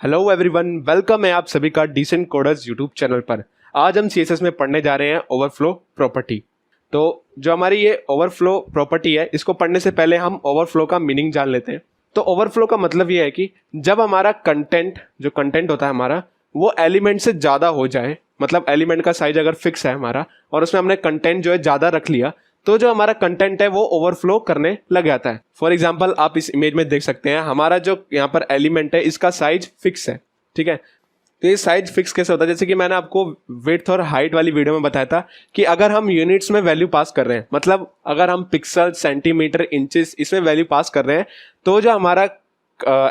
Hello everyone, welcome है आप सभी का डिसेंट कोडर्स यूट्यूब चैनल पर। आज हम सीएसएस में पढ़ने जा रहे हैं ओवरफ्लो प्रॉपर्टी। तो जो हमारी ये ओवरफ्लो प्रॉपर्टी है, इसको पढ़ने से पहले हम ओवरफ्लो का मीनिंग जान लेते हैं। तो ओवरफ्लो का मतलब ये है कि जब हमारा जो कंटेंट होता है हमारा, वो एलिमेंट से ज़्यादा हो जाए, मतलब एलिमेंट का साइज अगर फिक्स है हमारा और उसमें हमने कंटेंट जो है ज़्यादा रख लिया, तो जो हमारा कंटेंट है वो ओवरफ्लो करने लग जाता है। फॉर एग्जांपल आप इस इमेज में देख सकते हैं, हमारा जो यहाँ पर एलिमेंट है इसका साइज फिक्स है, ठीक है। तो ये साइज फिक्स कैसे होता है? जैसे कि मैंने आपको विड्थ और हाइट वाली वीडियो में बताया था कि अगर हम यूनिट्स में वैल्यू पास कर रहे हैं, मतलब अगर हम पिक्सल, सेंटीमीटर, इंचेस इसमें वैल्यू पास कर रहे हैं, तो जो हमारा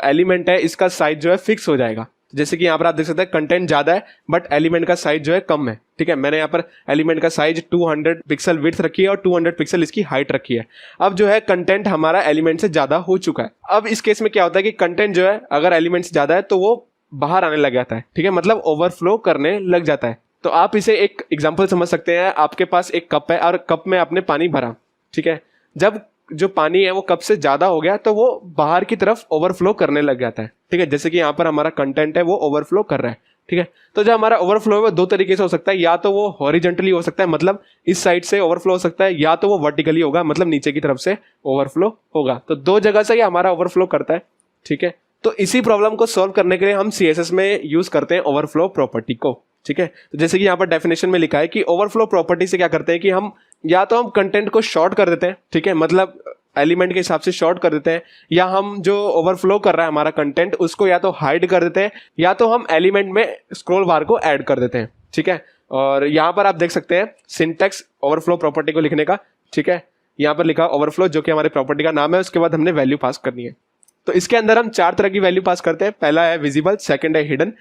एलिमेंट है इसका साइज जो है फिक्स हो जाएगा। जैसे कि यहाँ पर आप देख सकते हैं कंटेंट ज्यादा है बट एलिमेंट का साइज जो है कम है, ठीक है। मैंने यहाँ पर एलिमेंट का साइज 200 पिक्सल विड्थ रखी है और 200 पिक्सल इसकी हाइट रखी है। अब जो है कंटेंट हमारा एलिमेंट से ज्यादा हो चुका है। अब इस केस में क्या होता है कि कंटेंट जो है अगर एलिमेंट से ज्यादा है तो वो बाहर आने लग जाता है, ठीक है, मतलब ओवरफ्लो करने लग जाता है। तो आप इसे एक एग्जाम्पल समझ सकते हैं। आपके पास एक कप है और कप में आपने पानी भरा, ठीक है। जब जो पानी है वो कप से ज्यादा हो गया तो वो बाहर की तरफ ओवरफ्लो करने लग जाता है, ठीक है। जैसे कि यहाँ पर हमारा कंटेंट है वो ओवरफ्लो कर रहा है, ठीक है। तो जो हमारा ओवरफ्लो है वो दो तरीके से हो सकता है, या तो वो हॉरिजॉन्टली हो सकता है, मतलब इस साइड से ओवरफ्लो हो सकता है, या तो वो वर्टिकली होगा, मतलब नीचे की तरफ से ओवरफ्लो होगा। तो दो जगह से ये हमारा ओवरफ्लो करता है, ठीक है। तो इसी प्रॉब्लम को सॉल्व करने के लिए हम सीएसएस में यूज करते हैं ओवरफ्लो प्रॉपर्टी को, ठीक है। तो जैसे कि यहाँ पर डेफिनेशन में लिखा है कि ओवरफ्लो प्रॉपर्टी से क्या करते हैं कि हम या तो हम कंटेंट को शॉर्ट कर देते हैं, ठीक है, मतलब एलिमेंट के हिसाब से शॉर्ट कर देते हैं, या हम जो ओवरफ्लो कर रहा है हमारा कंटेंट उसको या तो हाइड कर देते हैं, या तो हम एलिमेंट में स्क्रॉल बार को ऐड कर देते हैं, ठीक है। और यहाँ पर आप देख सकते हैं सिंटैक्स ओवरफ्लो प्रॉपर्टी को लिखने का, ठीक है। यहाँ पर लिखा ओवरफ्लो जो कि हमारे प्रॉपर्टी का नाम है, उसके बाद हमने वैल्यू पास करनी है। तो इसके अंदर हम चार तरह की वैल्यू पास करते हैं। पहला है विजिबल, सेकंड है हिडन,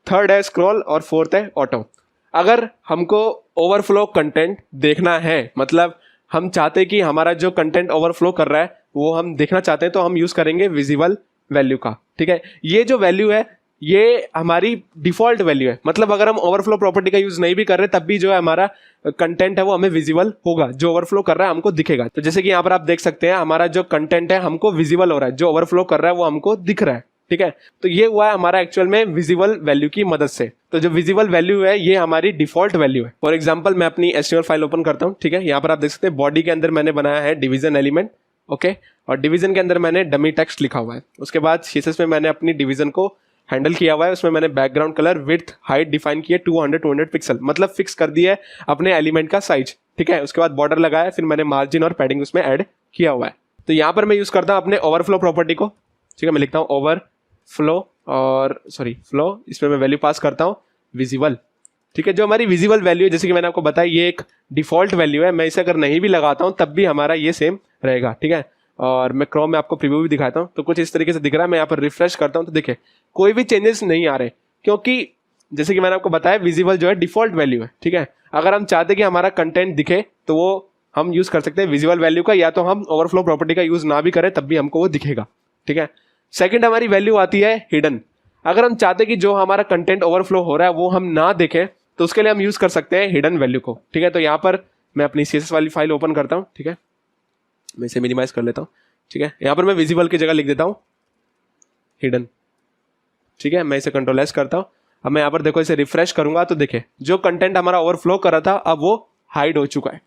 थर्ड है स्क्रॉल और फोर्थ है ऑटो। अगर हमको ओवरफ्लो कंटेंट देखना है, मतलब हम चाहते हैं कि हमारा जो कंटेंट ओवरफ्लो कर रहा है वो हम देखना चाहते हैं, तो हम यूज करेंगे विजिबल वैल्यू का, ठीक है। ये जो वैल्यू है ये हमारी डिफॉल्ट वैल्यू है, मतलब अगर हम ओवरफ्लो प्रॉपर्टी का यूज नहीं भी कर रहे तब भी जो है हमारा कंटेंट है वो हमें विजिबल होगा, जो ओवरफ्लो कर रहा है हमको दिखेगा। तो जैसे कि यहाँ पर आप देख सकते हैं हमारा जो कंटेंट है हमको विजिबल हो रहा है, जो ओवरफ्लो कर रहा है वो हमको दिख रहा है, ठीक है। तो ये हुआ है हमारा एक्चुअल में विजिबल वैल्यू की मदद से। तो जो विजिबल वैल्यू है ये हमारी डिफॉल्ट वैल्यू है। फॉर एग्जांपल मैं अपनी एचटीएमएल फाइल ओपन करता हूँ, ठीक है। यहाँ पर आप देख सकते हैं बॉडी के अंदर मैंने बनाया है डिवीजन एलिमेंट, ओके, और डिवीजन के अंदर मैंने डमी टेक्स्ट लिखा हुआ है। उसके बाद सीएसएस में मैंने अपनी डिवीजन को हैंडल किया हुआ है, उसमें मैंने background colour, width, height define किया 200 पिक्सल, मतलब फिक्स कर दिया है अपने एलिमेंट का साइज, ठीक है। उसके बाद बॉर्डर लगाया, फिर मैंने मार्जिन और पैडिंग उसमें ऐड किया हुआ है। तो यहाँ पर मैं यूज करता हूँ अपने ओवरफ्लो प्रॉपर्टी को, ठीक है। मैं लिखता हूँ ओवरफ्लो और फ्लो, इसमें मैं वैल्यू पास करता हूँ विजिबल, ठीक है। जो हमारी विजिबल वैल्यू है, जैसे कि मैंने आपको बताया, ये एक डिफॉल्ट वैल्यू है। मैं इसे अगर नहीं भी लगाता हूँ तब भी हमारा ये सेम रहेगा, ठीक है। और मैं क्रोम में आपको प्रीव्यू भी दिखाता हूँ, तो कुछ इस तरीके से दिख रहा है। मैं यहाँ पर रिफ्रेश करता हूँ तो देखिए कोई भी चेंजेस नहीं आ रहे, क्योंकि जैसे कि मैंने आपको बताया विजिबल जो है डिफॉल्ट वैल्यू है, ठीक है। अगर हम चाहते कि हमारा कंटेंट दिखे तो वो हम यूज कर सकते हैं विजिबल वैल्यू का, या तो हम ओवरफ्लो प्रॉपर्टी का यूज ना भी करें तब भी हमको वो दिखेगा, ठीक है। सेकंड हमारी वैल्यू आती है हिडन। अगर हम चाहते कि जो हमारा कंटेंट ओवरफ्लो हो रहा है वो हम ना देखें तो उसके लिए हम यूज कर सकते हैं हिडन वैल्यू को, ठीक है। तो यहाँ पर मैं अपनी सीएसएस वाली फाइल ओपन करता हूँ, ठीक है। मैं इसे मिनिमाइज कर लेता हूँ, ठीक है। यहाँ पर मैं विजिबल की जगह लिख देता हूँ हिडन, ठीक है। मैं इसे कंट्रोल एस करता हूँ। अब मैं यहाँ पर देखो इसे रिफ्रेश करूंगा तो देखे जो कंटेंट हमारा ओवरफ्लो कर रहा था अब वो हाइड हो चुका है।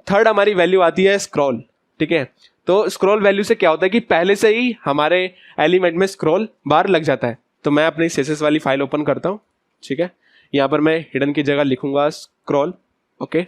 थर्ड हमारी वैल्यू आती है स्क्रॉल, ठीक है। तो स्क्रॉल वैल्यू से क्या होता है कि पहले से ही हमारे एलिमेंट में स्क्रॉल बार लग जाता है। तो मैं अपनी सीएसएस वाली फाइल ओपन करता हूँ, ठीक है। यहाँ पर मैं हिडन की जगह लिखूंगा स्क्रॉल, ओके।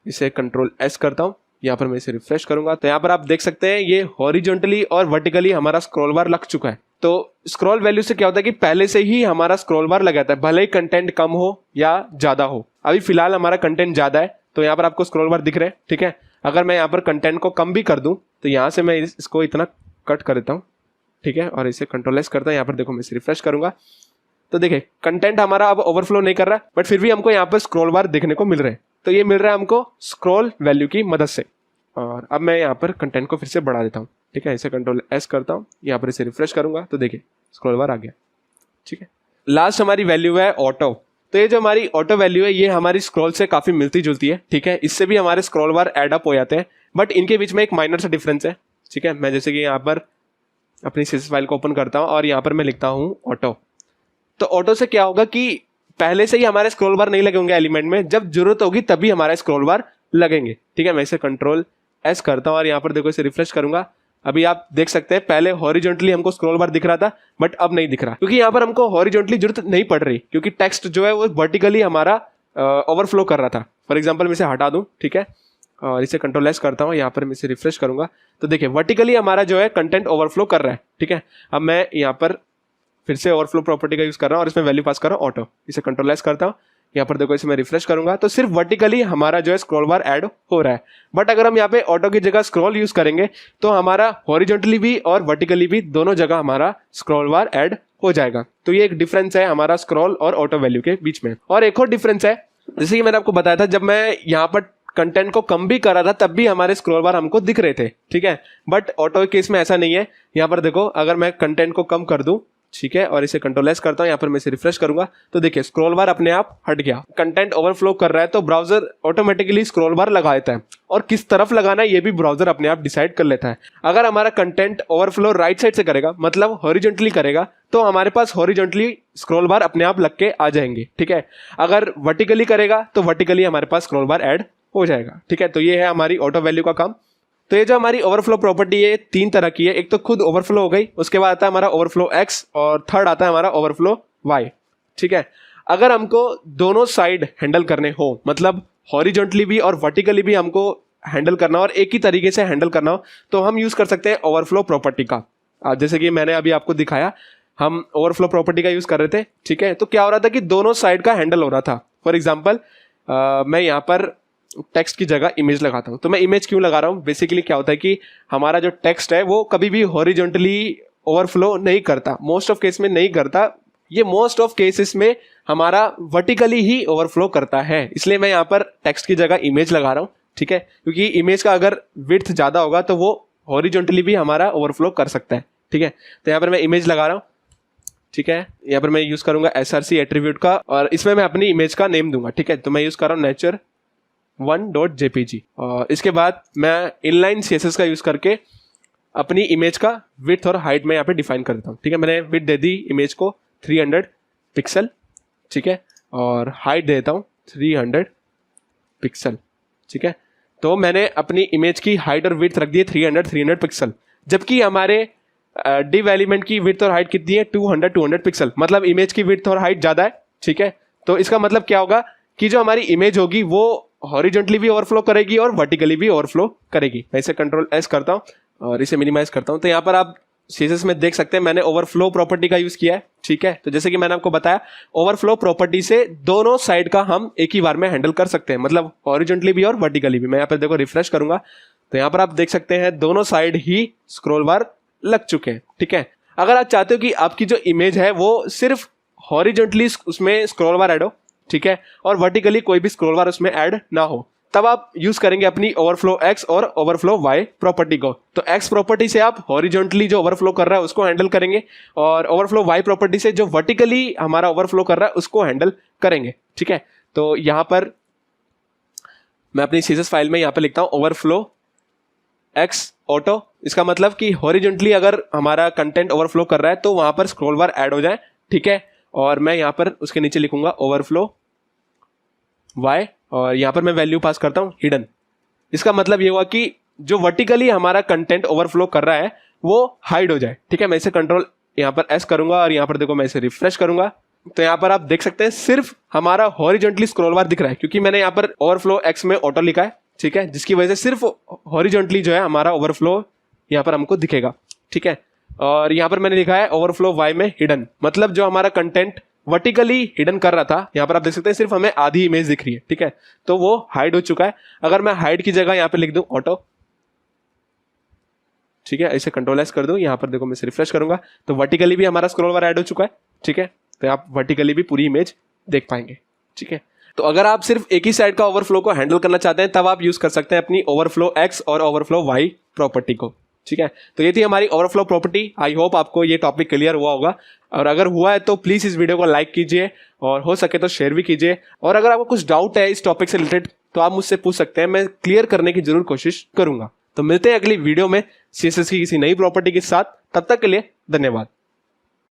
इसे कंट्रोल एस करता हूँ, यहाँ पर मैं इसे रिफ्रेश करूंगा तो यहाँ पर आप देख सकते हैं ये हॉरिजॉन्टली और वर्टिकली हमारा स्क्रॉल बार लग चुका है। तो स्क्रॉल वैल्यू से क्या होता है कि पहले से ही हमारा स्क्रॉल बार लग जाता है, भले ही कंटेंट कम हो या ज्यादा हो। अभी फिलहाल हमारा कंटेंट ज्यादा है तो यहाँ पर आपको स्क्रॉल बार दिख रहे हैं, ठीक है। अगर मैं यहाँ पर कंटेंट को कम भी कर दूं तो यहाँ से मैं इसको इतना कट कर देता हूँ, ठीक है, और इसे कंट्रोल एस करता हूँ। यहाँ पर देखो मैं इसे रिफ्रेश करूंगा तो देखिए कंटेंट हमारा अब ओवरफ्लो नहीं कर रहा है, बट फिर भी हमको यहाँ पर स्क्रॉल बार देखने को मिल रहे हैं। तो ये मिल रहा है हमको स्क्रॉल वैल्यू की मदद से। और अब मैं यहाँ पर कंटेंट को फिर से बढ़ा देता हूँ, ठीक है। इसे कंट्रोल एस करता हूँ, यहाँ पर इसे रिफ्रेश करूंगा तो देखिए स्क्रॉल बार आ गया, ठीक है। लास्ट हमारी वैल्यू है ऑटो। तो ये जो हमारी ऑटो वैल्यू है ये हमारी स्क्रॉल से काफी मिलती जुलती है, ठीक है। इससे भी हमारे स्क्रॉल बार एड अप हो जाते हैं, बट इनके बीच में एक माइनर सा डिफरेंस है, ठीक है। मैं जैसे कि यहाँ पर अपनी CSS फाइल को ओपन करता हूँ और यहाँ पर मैं लिखता हूँ ऑटो। तो ऑटो से क्या होगा कि पहले से ही हमारे स्क्रॉल बार नहीं लगे होंगे एलिमेंट में, जब जरूरत होगी तभी हमारे स्क्रॉल बार लगेंगे। ठीक है, मैं इसे कंट्रोल S करता हूँ और यहाँ पर देखो इसे रिफ्रेश करूंगा। अभी आप देख सकते हैं पहले हॉरिजॉन्टली हमको स्क्रॉल बार दिख रहा था, बट अब नहीं दिख रहा, क्योंकि यहाँ पर हमको हॉरिजॉन्टली जरूरत नहीं पड़ रही, क्योंकि टेक्स्ट जो है वो वर्टिकली हमारा ओवरफ्लो कर रहा था। फॉर एग्जाम्पल मैं इसे हटा दूँ, ठीक है, और इसे कंट्रोल S करता हूँ, यहाँ पर मैं इसे रिफ्रेश करूंगा तो देखिए वर्टिकली हमारा जो है कंटेंट ओवरफ्लो कर रहा है। ठीक है, अब मैं यहाँ पर फिर से ओवरफ्लो प्रॉपर्टी का यूज कर रहा हूँ और इसमें वैल्यू पास कर रहा हूँ ऑटो। इसे कंट्रोल S करता हूँ, यहाँ पर देखो इसे मैं रिफ्रेश करूंगा तो सिर्फ वर्टिकली हमारा जो है स्क्रॉल बार ऐड हो रहा है। बट अगर हम यहाँ पे ऑटो की जगह स्क्रॉल यूज करेंगे तो हमारा हॉरिजॉन्टली भी और वर्टिकली भी दोनों जगह हमारा स्क्रॉल बार ऐड हो जाएगा। तो ये एक डिफरेंस है हमारा स्क्रॉल और ऑटो वैल्यू के बीच में। और एक और डिफरेंस है, जैसे कि मैंने आपको बताया था, जब मैं यहाँ पर कंटेंट को कम भी कर रहा था तब भी हमारे स्क्रॉल बार हमको दिख रहे थे। ठीक है, बट ऑटो केस में ऐसा नहीं है। यहाँ पर देखो अगर मैं कंटेंट को कम कर दूं, ठीक है, और इसे कंट्रोल S करता हूं, यहाँ पर मैं इसे रिफ्रेश करूंगा तो देखिए स्क्रॉल बार अपने आप हट गया। कंटेंट ओवरफ्लो कर रहा है तो ब्राउजर ऑटोमेटिकली स्क्रॉल बार लगा देता है, और किस तरफ लगाना है ये भी ब्राउजर अपने आप डिसाइड कर लेता है। अगर हमारा कंटेंट ओवरफ्लो राइट साइड से करेगा, मतलब हॉरिजॉन्टली करेगा, तो हमारे पास हॉरिजॉन्टली स्क्रॉल बार अपने आप लग के आ जाएंगे। ठीक है, अगर वर्टिकली करेगा तो वर्टिकली हमारे पास स्क्रॉल बार ऐड हो जाएगा। ठीक है, तो ये है हमारी ऑटो वैल्यू का काम। तो ये जो हमारी ओवरफ्लो प्रॉपर्टी है 3 तरह की है। एक तो खुद ओवरफ्लो हो गई, उसके बाद आता है हमारा ओवरफ्लो X, और थर्ड आता है हमारा ओवरफ्लो Y। ठीक है, अगर हमको दोनों साइड हैंडल करने हो, मतलब हॉरिजॉन्टली भी और वर्टिकली भी हमको हैंडल करना हो और एक ही तरीके से हैंडल करना हो, तो हम यूज कर सकते हैं ओवरफ्लो प्रॉपर्टी का। जैसे कि मैंने अभी आपको दिखाया, हम ओवरफ्लो प्रॉपर्टी का यूज कर रहे थे। ठीक है, तो क्या हो रहा था कि दोनों साइड का हैंडल हो रहा था। फॉर एग्जाम्पल मैं यहाँ पर टेक्स्ट की जगह इमेज लगाता हूं, तो मैं इमेज क्यों लगा रहा हूं, बेसिकली क्या होता है कि हमारा जो टेक्स्ट है वो कभी भी हॉरिजॉन्टली ओवरफ्लो नहीं करता, मोस्ट ऑफ केस में नहीं करता। ये मोस्ट ऑफ केसेस में हमारा वर्टिकली ही ओवरफ्लो करता है, इसलिए मैं यहाँ पर टेक्स्ट की जगह इमेज लगा रहा हूँ। ठीक है, क्योंकि इमेज का अगर विड्थ ज्यादा होगा तो वो हॉरिजॉन्टली भी हमारा ओवरफ्लो कर सकता है। ठीक है, तो यहाँ पर मैं इमेज लगा रहा हूँ। ठीक है, यहाँ पर मैं यूज करूंगा SRC एट्रीब्यूट का, और इसमें मैं अपनी इमेज का नेम दूंगा। ठीक है, तो मैं यूज कर रहा हूँ nature1.jpg, और इसके बाद मैं इनलाइन CSS का यूज करके अपनी इमेज का विड्थ और हाइट में यहाँ पे डिफाइन कर देता हूँ। ठीक है, मैंने विड्थ दे दी इमेज को 300 पिक्सल। ठीक है, और हाइट दे देता हूँ 300 पिक्सल। ठीक है, तो मैंने अपनी इमेज की हाइट और विड्थ रख दी है 300 पिक्सल, जबकि हमारे डिव एलिमेंट की विड्थ और हाइट कितनी है 200 पिक्सल, मतलब इमेज की विड्थ और हाइट ज्यादा है। ठीक है, तो इसका मतलब क्या होगा कि जो हमारी इमेज होगी वो हॉरिजॉन्टली भी ओवरफ्लो करेगी और वर्टिकली भी ओवरफ्लो करेगी। मैं इसे कंट्रोल S करता हूँ और इसे मिनिमाइज करता हूँ, तो यहाँ पर आप CSS में देख सकते हैं मैंने ओवरफ्लो प्रॉपर्टी का यूज किया है। ठीक है, तो जैसे कि मैंने आपको बताया, ओवरफ्लो प्रॉपर्टी से दोनों साइड का हम एक ही बार में हैंडल कर सकते हैं, मतलब हॉरिजॉन्टली भी और वर्टिकली भी। मैं यहाँ पर देखो रिफ्रेश करूंगा तो यहाँ पर आप देख सकते हैं दोनों साइड ही स्क्रॉल बार लग चुके हैं। ठीक है, अगर आप चाहते हो कि आपकी जो इमेज है वो सिर्फ हॉरिजॉन्टली उसमें स्क्रॉल बार ऐड हो, ठीक है, और वर्टिकली कोई भी स्क्रॉल बार उसमें ऐड ना हो, तब आप यूज करेंगे अपनी ओवरफ्लो X और ओवरफ्लो Y प्रॉपर्टी को। तो X प्रॉपर्टी से आप हॉरिजॉन्टली जो ओवरफ्लो कर रहा है उसको हैंडल करेंगे, और ओवरफ्लो Y प्रॉपर्टी से जो वर्टिकली हमारा ओवरफ्लो कर रहा है उसको हैंडल करेंगे। ठीक है, तो यहाँ पर मैं अपनी CSS फाइल में यहाँ पे लिखता हूँ ओवरफ्लो X ऑटो। इसका मतलब कि हॉरिजॉन्टली अगर हमारा कंटेंट ओवरफ्लो कर रहा है तो वहां पर स्क्रॉल बार ऐड हो जाए। ठीक है, और मैं यहाँ पर उसके नीचे लिखूंगा ओवरफ्लो Y, और यहाँ पर मैं वैल्यू पास करता हूँ हिडन। इसका मतलब ये हुआ कि जो वर्टिकली हमारा कंटेंट ओवरफ्लो कर रहा है वो हाइड हो जाए। ठीक है, मैं इसे कंट्रोल यहाँ पर S करूंगा और यहाँ पर देखो मैं इसे रिफ्रेश करूंगा तो यहाँ पर आप देख सकते हैं सिर्फ हमारा हॉरिजॉन्टली स्क्रॉल बार दिख रहा है, क्योंकि मैंने यहाँ पर ओवरफ्लो X में ऑटो लिखा है। ठीक है, जिसकी वजह से सिर्फ हॉरिजॉन्टली जो है हमारा ओवरफ्लो यहाँ पर हमको दिखेगा। ठीक है, और यहाँ पर मैंने लिखा है ओवरफ्लो Y में हिडन, मतलब जो हमारा कंटेंट वर्टिकली हिडन कर रहा था, यहाँ पर आप देख सकते हैं सिर्फ हमें आधी इमेज दिख रही है। ठीक है, तो वो हाइड हो चुका है। अगर मैं हाइड की जगह यहाँ पे लिख दूं ऑटो, ठीक है, इसे कंट्रोल S कर दूं, यहाँ पर देखो मैं इसे रिफ्रेश करूंगा तो वर्टिकली भी हमारा स्क्रॉल बार ऐड हो चुका है। ठीक है, तो आप वर्टिकली भी पूरी इमेज देख पाएंगे। ठीक है, तो अगर आप सिर्फ एक ही साइड का ओवरफ्लो को हैंडल करना चाहते हैं तब आप यूज कर सकते हैं अपनी ओवरफ्लो X और ओवरफ्लो Y प्रॉपर्टी को। ठीक है, तो ये थी हमारी ओवरफ्लो प्रॉपर्टी। आई होप आपको ये टॉपिक क्लियर हुआ होगा, और अगर हुआ है तो प्लीज इस वीडियो को लाइक कीजिए और हो सके तो शेयर भी कीजिए। और अगर आपको कुछ डाउट है इस टॉपिक से रिलेटेड तो आप मुझसे पूछ सकते हैं, मैं क्लियर करने की जरूर कोशिश करूंगा। तो मिलते हैं अगली वीडियो में CSS की किसी नई प्रॉपर्टी के साथ। तब तक के लिए धन्यवाद।